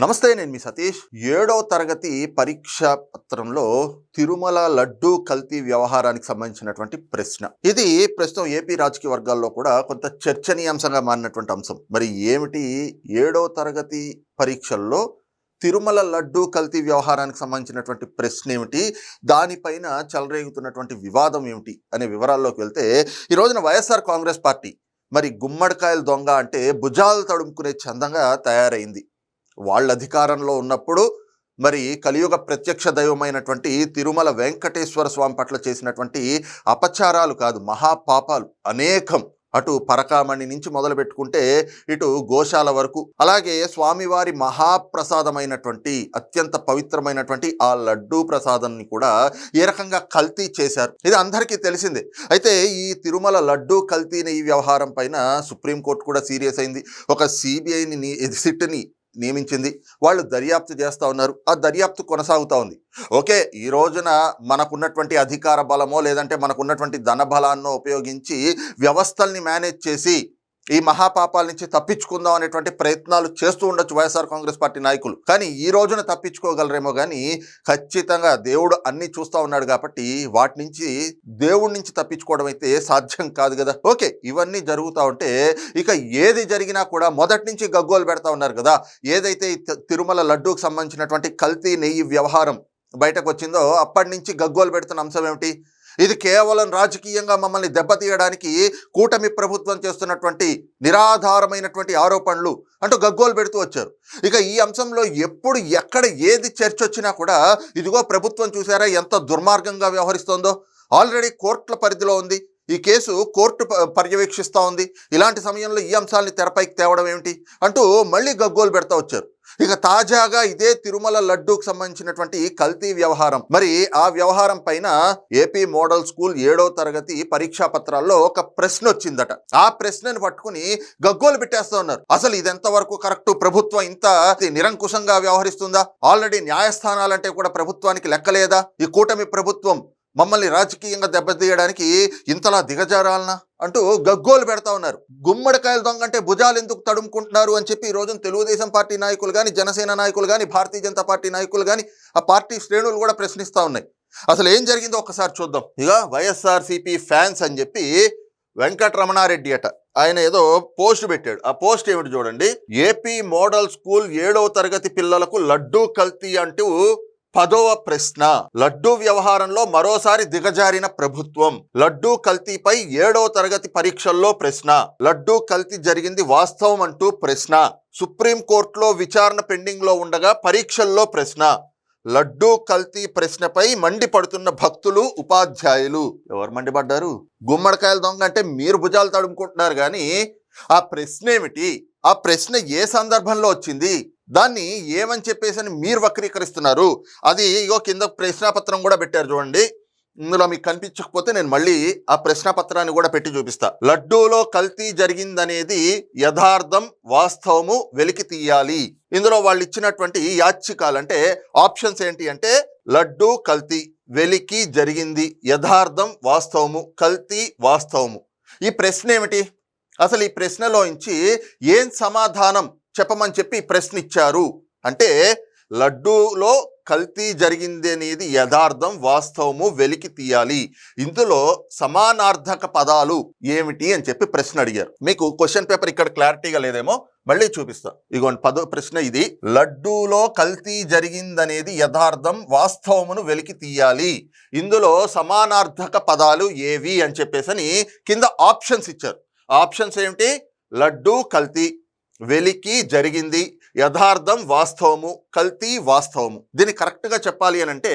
నమస్తే, నేను మీ సతీష్. 7వ తరగతి పరీక్షా పత్రంలో తిరుమల లడ్డూ కల్తీ వ్యవహారానికి సంబంధించినటువంటి ప్రశ్న. ఇది ప్రస్తుతం ఏపీ రాజకీయ వర్గాల్లో కూడా కొంత చర్చనీయాంశంగా మారినటువంటి అంశం. మరి ఏమిటి 7వ తరగతి పరీక్షల్లో తిరుమల లడ్డూ కల్తీ వ్యవహారానికి సంబంధించినటువంటి ప్రశ్న ఏమిటి, దానిపైన చెలరేగుతున్నటువంటి వివాదం ఏమిటి అనే వివరాల్లోకి వెళ్తే, ఈ రోజున వైఎస్ఆర్ కాంగ్రెస్ పార్టీ మరి గుమ్మడికాయల దొంగ అంటే భుజాలు తడుముకునే చందంగా తయారైంది. వాళ్ళ అధికారంలో ఉన్నప్పుడు మరి కలియుగ ప్రత్యక్ష దైవమైనటువంటి తిరుమల వెంకటేశ్వర స్వామి పట్ల చేసినటువంటి అపచారాలు కాదు, మహాపాపాలు అనేకం. అటు పరకామణి నుంచి మొదలు పెట్టుకుంటే ఇటు గోశాల వరకు, అలాగే స్వామివారి మహాప్రసాదమైనటువంటి అత్యంత పవిత్రమైనటువంటి ఆ లడ్డూ ప్రసాదాన్ని కూడా ఏ రకంగా కల్తీ చేశారు, ఇది అందరికీ తెలిసిందే. అయితే ఈ తిరుమల లడ్డూ కల్తీని ఈ వ్యవహారం పైన సుప్రీంకోర్టు కూడా సీరియస్ అయింది. ఒక సిబిఐని సిట్ని నియమించింది. వాళ్ళు దర్యాప్తు చేస్తూ ఉన్నారు. ఆ దర్యాప్తు కొనసాగుతూ ఉంది. ఓకే, ఈ రోజున మనకున్నటువంటి అధికార బలమో లేదంటే మనకున్నటువంటి ధన బలాన్నో ఉపయోగించి వ్యవస్థల్ని మేనేజ్ చేసి ఈ మహాపాపాల నుంచి తప్పించుకుందాం అనేటువంటి ప్రయత్నాలు చేస్తూ ఉండొచ్చు వైఎస్ఆర్ కాంగ్రెస్ పార్టీ నాయకులు. కానీ ఈ రోజున తప్పించుకోగలరేమో కానీ ఖచ్చితంగా దేవుడు అన్ని చూస్తూ ఉన్నాడు కాబట్టి వాటి నుంచి దేవుడి నుంచి తప్పించుకోవడం అయితే సాధ్యం కాదు కదా. ఓకే, ఇవన్నీ జరుగుతూ ఉంటే ఇక ఏది జరిగినా కూడా మొదటి నుంచి గగ్గోలు పెడతా ఉన్నారు కదా. ఏదైతే తిరుమల లడ్డూకు సంబంధించినటువంటి కల్తీ నెయ్యి వ్యవహారం బయటకు వచ్చిందో అప్పటి నుంచి గగ్గోలు పెడుతున్న అంశం ఏమిటి, ఇది కేవలం రాజకీయంగా మమ్మల్ని దెబ్బతీయడానికి కూటమి ప్రభుత్వం చేస్తున్నటువంటి నిరాధారమైనటువంటి ఆరోపణలు అంటూ గగ్గోలు పెడుతూ వచ్చారు. ఇక ఈ అంశంలో ఎప్పుడు ఎక్కడ ఏది చర్చ వచ్చినా కూడా ఇదిగో ప్రభుత్వం చూసారా ఎంత దుర్మార్గంగా వ్యవహరిస్తోందో, ఆల్రెడీ కోర్టుల పరిధిలో ఉంది, ఈ కేసు కోర్టు పర్యవేక్షిస్తూ ఉంది, ఇలాంటి సమయంలో ఈ అంశాలని తెరపైకి తేవడం ఏమిటి అంటూ మళ్ళీ గగ్గోలు పెడతా వచ్చారు. ఇక తాజాగా ఇదే తిరుమల లడ్డూకు సంబంధించినటువంటి కల్తీ వ్యవహారం, మరి ఆ వ్యవహారం పైన ఏపీ మోడల్ స్కూల్ 7వ తరగతి పరీక్షా పత్రాల్లో ఒక ప్రశ్న వచ్చిందట. ఆ ప్రశ్నను పట్టుకుని గగ్గోలు పెట్టేస్తూ ఉన్నారు. అసలు ఇది ఎంతవరకు కరెక్ట్, ప్రభుత్వం ఇంత నిరంకుశంగా వ్యవహరిస్తుందా, ఆల్రెడీ న్యాయస్థానాలంటే కూడా ప్రభుత్వానికి లెక్కలేదా, ఈ కూటమి ప్రభుత్వం మమ్మల్ని రాజకీయంగా దెబ్బతీయడానికి ఇంతలా దిగజారాలనా అంటూ గగ్గోలు పెడతా ఉన్నారు. గుమ్మడికాయల దొంగ అంటే భుజాలు ఎందుకు తడుముకుంటున్నారు అని చెప్పి ఈ రోజున తెలుగుదేశం పార్టీ నాయకులు కానీ, జనసేన నాయకులు కానీ, భారతీయ జనతా పార్టీ నాయకులు కానీ, ఆ పార్టీ శ్రేణులు కూడా ప్రశ్నిస్తూ ఉన్నాయి. అసలు ఏం జరిగిందో ఒకసారి చూద్దాం. ఇక వైఎస్ఆర్సీపీ ఫ్యాన్స్ అని చెప్పి వెంకటరమణారెడ్డి అట, ఆయన ఏదో పోస్ట్ పెట్టాడు. ఆ పోస్ట్ ఏమిటి చూడండి. ఏపీ మోడల్ స్కూల్ 7వ తరగతి పిల్లలకు లడ్డూ కల్తీ అంటూ 10వ ప్రశ్న. లడ్డూ వ్యవహారంలో మరోసారి దిగజారిన ప్రభుత్వం, లడ్డూ కల్తీపై 7వ తరగతి పరీక్షల్లో ప్రశ్న, లడ్డూ కల్తీ జరిగింది వాస్తవం అంటూ ప్రశ్న, సుప్రీంకోర్టులో విచారణ పెండింగ్ లో ఉండగా పరీక్షల్లో ప్రశ్న, లడ్డూ కల్తీ ప్రశ్నపై మండిపడుతున్న భక్తులు, ఉపాధ్యాయులు. ఎవరు మండిపడ్డారు? గుమ్మడికాయల దొంగ అంటే మీరు భుజాలు తడుముకుంటున్నారు కానీ ఆ ప్రశ్న ఏమిటి, ఆ ప్రశ్న ఏ సందర్భంలో వచ్చింది, దాన్ని ఏమని చెప్పేసి అని మీరు వక్రీకరిస్తున్నారు. అది ఇగో కింద ప్రశ్నాపత్రం కూడా పెట్టారు చూడండి. ఇందులో మీకు కనిపించకపోతే నేను మళ్ళీ ఆ ప్రశ్నాపత్రాన్ని కూడా పెట్టి చూపిస్తా. లడ్డూలో కల్తీ జరిగిందనేది యథార్థం, వాస్తవము, వెలికి తీయాలి. ఇందులో వాళ్ళు ఇచ్చినటువంటి యాచికాలు అంటే ఆప్షన్స్ ఏంటి అంటే లడ్డూ కల్తీ, వెలికి జరిగింది, యథార్థం, వాస్తవము, కల్తీ, వాస్తవము. ఈ ప్రశ్న ఏమిటి, అసలు ఈ ప్రశ్నలోంచి ఏం సమాధానం చెప్పమని చెప్పి ప్రశ్న ఇచ్చారు అంటే లడ్డూలో కల్తీ జరిగింది అనేది యథార్థం, వాస్తవము, వెలికి తీయాలి. ఇందులో సమానార్థక పదాలు ఏమిటి అని చెప్పి ప్రశ్న అడిగారు. మీకు క్వశ్చన్ పేపర్ ఇక్కడ క్లారిటీగా లేదేమో, మళ్ళీ చూపిస్తా. ఇగోండి 10వ ప్రశ్న ఇది. లడ్డూలో కల్తీ జరిగిందనేది యథార్థం, వాస్తవమును వెలికి తీయాలి. ఇందులో సమానార్థక పదాలు ఏవి అని చెప్పేసి కింద ఆప్షన్స్ ఇచ్చారు. ఆప్షన్స్ ఏమిటి? లడ్డూ కల్తీ, వెలికి జరిగింది, యథార్థం, వాస్తవము, కల్తీ, వాస్తవము. దీన్ని కరెక్ట్గా చెప్పాలి అని అంటే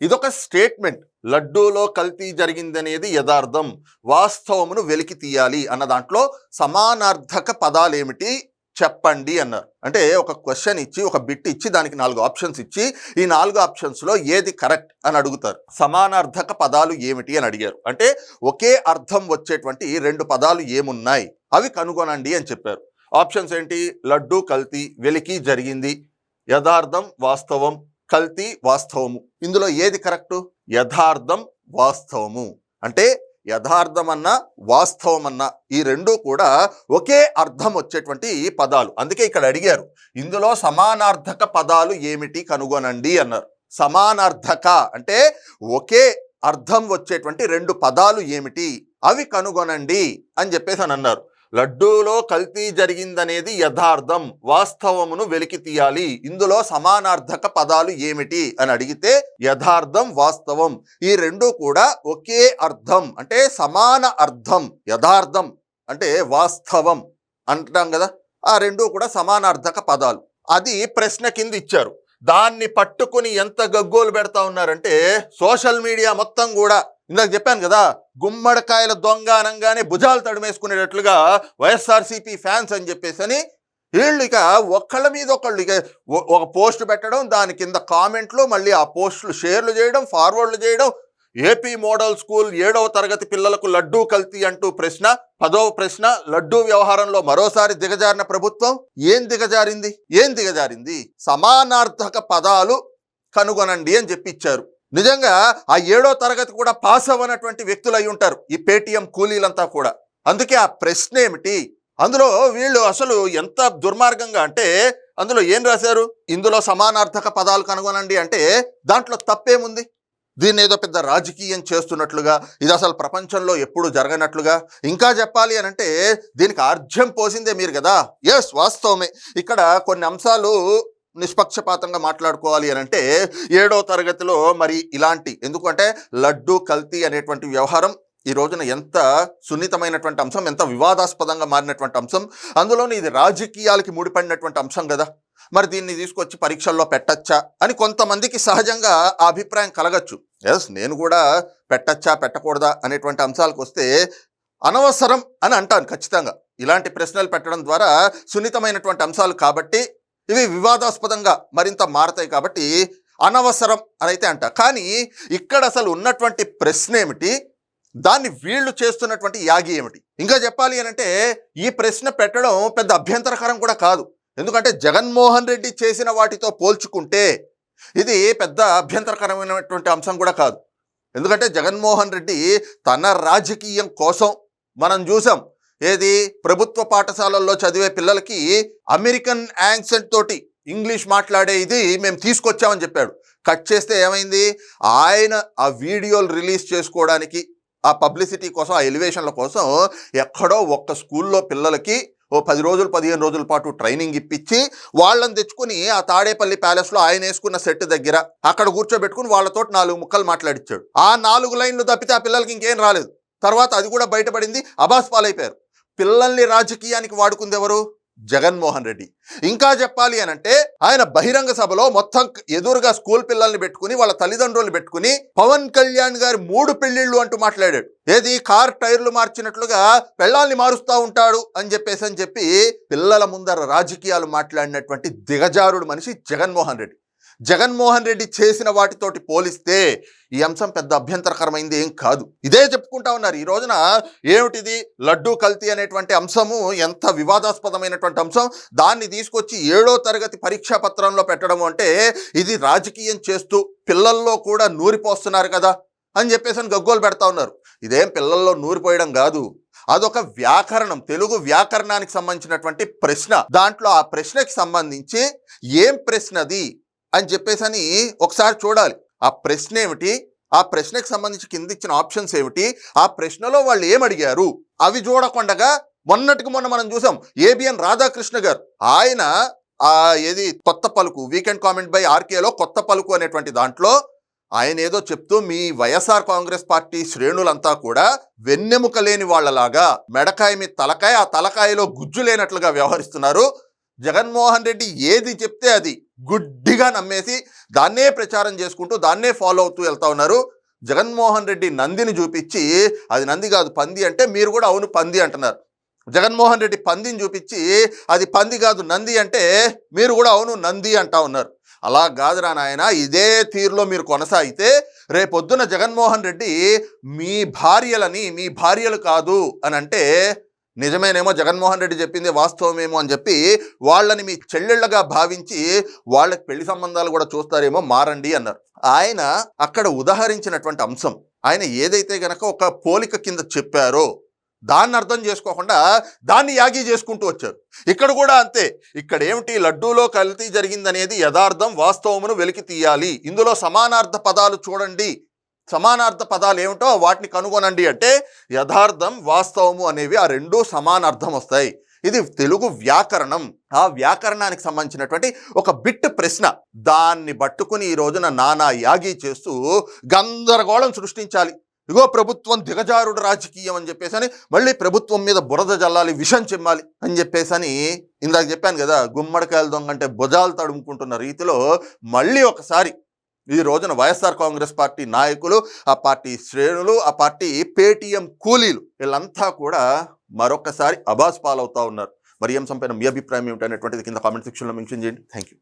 ఇదొక స్టేట్మెంట్. లడ్డూలో కల్తీ జరిగింది అనేది యథార్థం, వాస్తవమును వెలికి తీయాలి అన్న దాంట్లో సమానార్థక పదాలు ఏమిటి చెప్పండి అన్నారు. అంటే ఒక క్వశ్చన్ ఇచ్చి, ఒక బిట్ ఇచ్చి, దానికి 4 ఆప్షన్స్ ఇచ్చి, ఈ 4 ఆప్షన్స్లో ఏది కరెక్ట్ అని అడుగుతారు. సమానార్థక పదాలు ఏమిటి అని అడిగారు. అంటే ఒకే అర్థం వచ్చేటువంటి 2 పదాలు ఏమున్నాయి అవి కనుగొనండి అని చెప్పారు. ఆప్షన్స్ ఏంటి? లడ్డూ కల్తీ, వెలికి జరిగింది, యథార్థం, వాస్తవం, కల్తీ, వాస్తవము. ఇందులో ఏది కరెక్టు? యథార్థం, వాస్తవము. అంటే యథార్థమన్నా వాస్తవమన్నా ఈ రెండు కూడా ఒకే అర్థం వచ్చేటువంటి పదాలు. అందుకే ఇక్కడ అడిగారు, ఇందులో సమానార్థక పదాలు ఏమిటి కనుగొనండి అన్నారు. సమానార్థక అంటే ఒకే అర్థం వచ్చేటువంటి రెండు పదాలు ఏమిటి అవి కనుగొనండి అని చెప్పేసి అని అన్నారు. లడ్డూలో కల్తీ జరిగిందనేది యథార్థం, వాస్తవమును వెలికి తీయాలి. ఇందులో సమానార్థక పదాలు ఏమిటి అని అడిగితే యథార్థం, వాస్తవం ఈ రెండు కూడా ఒకే అర్థం అంటే సమాన అర్థం. యథార్థం అంటే వాస్తవం అంటాం కదా, ఆ రెండు కూడా సమానార్థక పదాలు. అది ప్రశ్న కింద ఇచ్చారు. దాన్ని పట్టుకుని ఎంత గగ్గోలు పెడతా ఉన్నారంటే సోషల్ మీడియా మొత్తం కూడా, ఇందాక చెప్పాను కదా, గుమ్మడికాయల దొంగ అనగానే భుజాలు తడిమేసుకునేటట్లుగా వైఎస్ఆర్సీపీ ఫ్యాన్స్ అని చెప్పేసి వీళ్ళు ఇక ఒకళ్ళ మీద ఒకళ్ళు ఇక ఒక పోస్ట్ పెట్టడం, దాని కింద కామెంట్లు, మళ్ళీ ఆ పోస్టులు షేర్లు చేయడం, ఫార్వర్డ్లు చేయడం. ఏపీ మోడల్ స్కూల్ 7వ తరగతి పిల్లలకు లడ్డూ కల్తీ అంటూ ప్రశ్న. 10వ ప్రశ్న, లడ్డూ వ్యవహారంలో మరోసారి దిగజారిన ప్రభుత్వం. ఏం దిగజారింది? సమానార్థక పదాలు కనుగొనండి అని చెప్పి ఇచ్చారు. నిజంగా ఆ 7వ తరగతి కూడా పాస్ అవ్వనటువంటి వ్యక్తులు అయి ఉంటారు ఈ పేటీఎం కూలీలంతా కూడా. అందుకే ఆ ప్రశ్న ఏమిటి, అందులో వీళ్ళు అసలు ఎంత దుర్మార్గంగా అంటే అందులో ఏం రాశారు, ఇందులో సమానార్థక పదాలు కనుగొనండి అంటే దాంట్లో తప్పేముంది? దీన్ని ఏదో పెద్ద రాజకీయం చేస్తున్నట్లుగా, ఇది అసలు ప్రపంచంలో ఎప్పుడు జరగనట్లుగా, ఇంకా చెప్పాలి అని అంటే దీనికి ఆర్జ్యం పోసిందే మీరు కదా. ఎస్, వాస్తవమే. ఇక్కడ కొన్ని అంశాలు నిష్పక్షపాతంగా మాట్లాడుకోవాలి అని అంటే 7వ తరగతిలో మరి ఇలాంటి, ఎందుకంటే లడ్డూ కల్తీ అనేటువంటి వ్యవహారం ఈ రోజున ఎంత సున్నితమైనటువంటి అంశం, ఎంత వివాదాస్పదంగా మారినటువంటి అంశం, అందులోని ఇది రాజకీయాలకి ముడిపడినటువంటి అంశం కదా. మరి దీన్ని తీసుకొచ్చి పరీక్షల్లో పెట్టచ్చా అని కొంతమందికి సహజంగా ఆ అభిప్రాయం కలగచ్చు. ఎస్, నేను కూడా పెట్టచ్చా పెట్టకూడదా అనేటువంటి అంశాలకు వస్తే అనవసరం అని అంటాను ఖచ్చితంగా. ఇలాంటి ప్రశ్నలు పెట్టడం ద్వారా సున్నితమైనటువంటి అంశాలు కాబట్టి, ఇవి వివాదాస్పదంగా మరింత మారతాయి కాబట్టి అనవసరం అని అయితే అంట. కానీ ఇక్కడ అసలు ఉన్నటువంటి ప్రశ్న ఏమిటి, దాన్ని వీళ్ళు చేస్తున్నటువంటి యాగి ఏమిటి? ఇంకా చెప్పాలి అని అంటే ఈ ప్రశ్న పెట్టడం పెద్ద అభ్యంతరకరం కూడా కాదు. ఎందుకంటే జగన్మోహన్ రెడ్డి చేసిన వాటితో పోల్చుకుంటే ఇది పెద్ద అభ్యంతరకరమైనటువంటి అంశం కూడా కాదు. ఎందుకంటే జగన్మోహన్ రెడ్డి తన రాజకీయం కోసం మనం చూసాం, ఏది ప్రభుత్వ పాఠశాలల్లో చదివే పిల్లలకి అమెరికన్ యాక్సెంట్ తోటి ఇంగ్లీష్ మాట్లాడే ఇది మేము తీసుకొచ్చామని చెప్పాడు. కట్ చేస్తే ఏమైంది, ఆయన ఆ వీడియోలు రిలీజ్ చేసుకోవడానికి, ఆ పబ్లిసిటీ కోసం, ఆ ఎలివేషన్ల కోసం ఎక్కడో ఒక్క స్కూల్లో పిల్లలకి ఓ 10 రోజులు 15 రోజుల పాటు ట్రైనింగ్ ఇప్పించి వాళ్ళని తెచ్చుకుని ఆ తాడేపల్లి ప్యాలెస్లో ఆయన వేసుకున్న సెట్ దగ్గర అక్కడ కూర్చోబెట్టుకుని వాళ్ళతో 4 ముక్కలు మాట్లాడిచ్చాడు. ఆ 4 లైన్లు తప్పితే ఆ పిల్లలకి ఇంకేం రాలేదు. తర్వాత అది కూడా బయటపడింది, అబాస్ పాలైపోయారు. పిల్లల్ని రాజకీయానికి వాడుకుంది ఎవరు? జగన్మోహన్ రెడ్డి. ఇంకా చెప్పాలి అని అంటే ఆయన బహిరంగ సభలో మొత్తం ఎదురుగా స్కూల్ పిల్లల్ని పెట్టుకుని, వాళ్ళ తల్లిదండ్రులను పెట్టుకుని పవన్ కళ్యాణ్ గారి 3 పెళ్లిళ్ళు అంటూ మాట్లాడాడు. ఏది కార్ టైర్లు మార్చినట్లుగా పెళ్ళాల్ని మారుస్తూ ఉంటాడు అని చెప్పి పిల్లల ముందర రాజకీయాలు మాట్లాడినటువంటి దిగజారుడు మనిషి జగన్మోహన్ రెడ్డి. జగన్మోహన్ రెడ్డి చేసిన వాటితోటి పోలిస్తే ఈ అంశం పెద్ద అభ్యంతరకరమైంది ఏం కాదు. ఇదే చెప్పుకుంటా ఉన్నారు ఈ రోజున. ఏమిటిది, లడ్డూ కల్తీ అనేటువంటి అంశము ఎంత వివాదాస్పదమైనటువంటి అంశం, దాన్ని తీసుకొచ్చి 7వ తరగతి పరీక్షా పత్రంలో పెట్టడం అంటే ఇది రాజకీయం చేస్తూ పిల్లల్లో కూడా నూరిపోస్తున్నారు కదా అని చెప్పేసి గగ్గోలు పెడతా ఉన్నారు. ఇదేం పిల్లల్లో నూరిపోయడం కాదు, అదొక వ్యాకరణం, తెలుగు వ్యాకరణానికి సంబంధించినటువంటి ప్రశ్న. దాంట్లో ఆ ప్రశ్నకి సంబంధించి ఏం ప్రశ్నది అని చెప్పేసి ఒకసారి చూడాలి. ఆ ప్రశ్న ఏమిటి, ఆ ప్రశ్నకి సంబంధించి కింద ఇచ్చిన ఆప్షన్స్ ఏమిటి, ఆ ప్రశ్నలో వాళ్ళు ఏమడిగారు అవి చూడకుండగా మొన్నటికి మొన్న మనం చూసాం ఏబిఎన్ రాధాకృష్ణ గారు, ఆయన ఏది కొత్త పలుకు వీకెండ్ కామెంట్ బై ఆర్కేలో కొత్త పలుకు అనేటువంటి దాంట్లో ఆయన ఏదో చెప్తూ మీ వైఎస్ఆర్ కాంగ్రెస్ పార్టీ శ్రేణులంతా కూడా వెన్నెముక లేని వాళ్ళలాగా మెడకాయ మీ తలకాయ, ఆ తలకాయలో గుజ్జు లేనట్లుగా వ్యవహరిస్తున్నారు. జగన్మోహన్ రెడ్డి ఏది చెప్తే అది గుడ్డిగా నమ్మేసి దాన్నే ప్రచారం చేసుకుంటూ దాన్నే ఫాలో అవుతూ వెళ్తా ఉన్నారు. జగన్మోహన్ రెడ్డి నందిని చూపించి అది నంది కాదు పంది అంటే మీరు కూడా అవును పంది అంటున్నారు. జగన్మోహన్ రెడ్డి పందిని చూపించి అది పంది కాదు నంది అంటే మీరు కూడా అవును నంది అంటా ఉన్నారు. అలా కాదురా నాయన, ఇదే తీరులో మీరు కొనసాగితే రేపొద్దున జగన్మోహన్ రెడ్డి మీ భార్యలు కాదు అని అంటే నిజమేనేమో, జగన్మోహన్ రెడ్డి చెప్పింది వాస్తవమేమో అని చెప్పి వాళ్ళని మీ చెల్లెళ్ళగా భావించి వాళ్ళకి పెళ్లి సంబంధాలు కూడా చూస్తారేమో, మారండి అన్నారు. ఆయన అక్కడ ఉదహరించినటువంటి అంశం, ఆయన ఏదైతే గనక ఒక పోలిక కింద చెప్పారో దాన్ని అర్థం చేసుకోకుండా దాన్ని యాగి చేసుకుంటూ వచ్చారు. ఇక్కడ కూడా అంతే. ఇక్కడ ఏమిటి, లడ్డూలో కల్తీ జరిగిందనేది యథార్థం వాస్తవమును వెలికి తీయాలి, ఇందులో సమానార్థ పదాలు చూడండి, సమానార్థ పదాలు ఏమిటో వాటిని కనుగొనండి అంటే యథార్థం వాస్తవము అనేవి ఆ రెండూ సమానార్థం వస్తాయి. ఇది తెలుగు వ్యాకరణం. ఆ వ్యాకరణానికి సంబంధించినటువంటి ఒక బిట్ ప్రశ్న. దాన్ని పట్టుకుని ఈ రోజున నానా యాగి చేస్తూ గందరగోళం సృష్టించాలి. ఇగో ప్రభుత్వం దిగజారుడు రాజకీయం అని చెప్పేసి మళ్ళీ ప్రభుత్వం మీద బురద జల్లాలి, విషం చిమ్మాలి అని చెప్పేసి ఇందాక చెప్పాను కదా, గుమ్మడికాయల దొంగ అంటే భుజాలు తడుముకుంటున్న రీతిలో మళ్ళీ ఒకసారి ఈ రోజున వైఎస్ఆర్ కాంగ్రెస్ పార్టీ నాయకులు, ఆ పార్టీ శ్రేణులు, ఆ పార్టీ పేటీఎం కూలీలు వీళ్ళంతా కూడా మరొకసారి అబాస్ పాలవుతా ఉన్నారు. మరి ఏం సంపైన మీ అభిప్రాయం ఏమిటనేటువంటిది కింద కామెంట్ సెక్షన్లో మెన్షన్ చేయండి. Thank you.